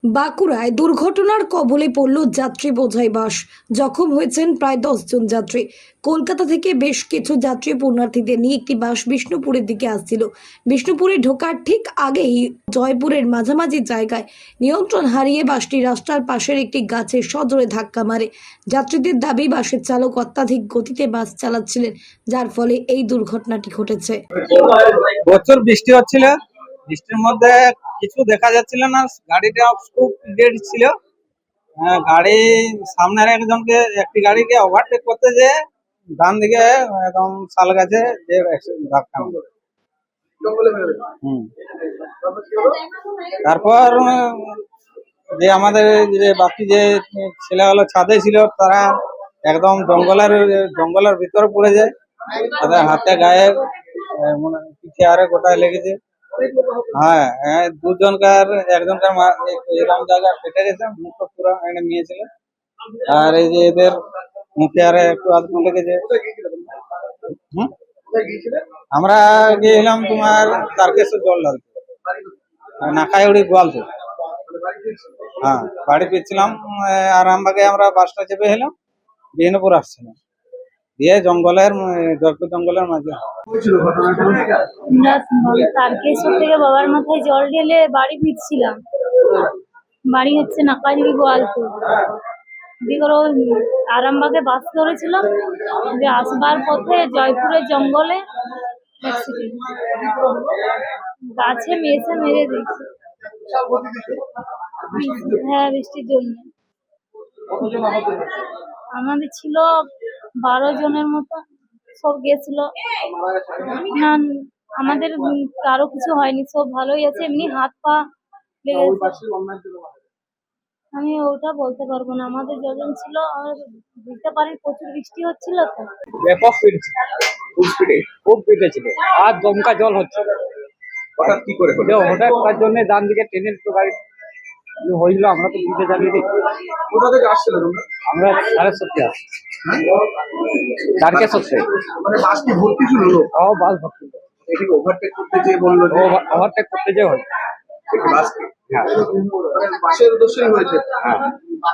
বাঁকুড়ায় দুর্ঘটনার কবলে পড়ল যাত্রী বোঝাই বাস। জখম হয়েছেন প্রায় 10 জন যাত্রী। কলকাতা থেকে বেশ কিছু যাত্রী পুণ্যার্থীদের নিয়ে একটি বাস বিষ্ণুপুরের দিকে আসছিল। বিষ্ণুপুরে ঢোকার ঠিক আগেই জয়পুরের মাঝামাঝি জায়গায় নিয়ন্ত্রণ হারিয়ে বাসটি রাস্তার পাশের একটি গাছে সজোরে ধাক্কা মারে। যাত্রীদের দাবি, বাসের চালক অত্যাধিক গতিতে বাস চালাচ্ছিলেন, যার ফলে এই দুর্ঘটনাটি ঘটেছে। প্রচুর বৃষ্টি হচ্ছিল, বৃষ্টির মধ্যে কিছু দেখা যাচ্ছিল না, গাড়িটা খুব স্পিড ছিল। গাড়ি সামনের একটি গাড়িকে ওভারটেক করতে যে ডান দিকে একদম শাল গাছে যে ধাক্কা মারে। তারপর যে আমাদের যে বাকি যে ছেলেগুলো ছাদে ছিল তারা একদম জঙ্গলের ভিতরে পড়ে যায়, তাদের হাতে গায়ে পিঠে আরে গোটায় লেগেছে। হ্যাঁ, দুজনকার একজনকার এরকম জায়গায় ফেটে গেছে, মুখটা পুরো এনে নিয়েছিল। আর এই যে এদের মুখে আরে একটু আধটু লেগেছে। আমরা গিয়েছিলাম তোমার তারকেশ্বর জল ঢালতে, নাকাইউড়ি গোয়ালতে। হ্যাঁ, বাড়ি ফিরছিলাম আরামবাগে, আমরা বাসটা চেপে এলাম, বিষ্ণুপুর আসছিলাম, দিয়ে জয়পুর জঙ্গলের মাঝে। আমরা তারকেশ্বর থেকে বাবার মাথায় জল ঢেলে বাড়ি ফিরছিলাম। বাড়ি হচ্ছে নাকাজুড়ি গোয়ালপুর। দিয়ে করে আরামবাগে বাস ধরেছিলাম, যে আসবার পথে জয়পুরের জঙ্গলে অ্যাক্সিডেন্ট, গাছে মেয়েছে মেরে দিয়েছে। হ্যাঁ, বৃষ্টির জন্য। আমাদের ছিল 12 জনের মতো, সব গেছিল। না, আমাদের কারো কিছু হয়নি, সব ভালোই আছে, এমনি হাত পা লেগেছে। আমি ওটা বলতে পারবো না, আমাদের যজন ছিল আর বুঝতে পারি, প্রচুর বৃষ্টি হচ্ছিল তো। ব্যাপক স্পিড, খুব স্পিডে ছিল, আর দমকা জল হচ্ছে। হঠাৎ কি করে হলো? হঠাৎ তার জন্য ডান দিকে ট্রেনের তো গাড়ি হয়েছিল, আমরা তো বুঝতে জানিয়ে দিই। কোথা থেকে আসছিল আমরা? 7:30 আসছি, তারকেশ্বর থেকে। মানে বাস কি ভর্তি ছিল? বাস ভর্তি। এদিকে ওভারটেক করতে যেয়ে বললো, ওভারটেক করতে যেয়ে হয় বাস। হ্যাঁ, বাসের দোষই হয়েছে। হ্যাঁ।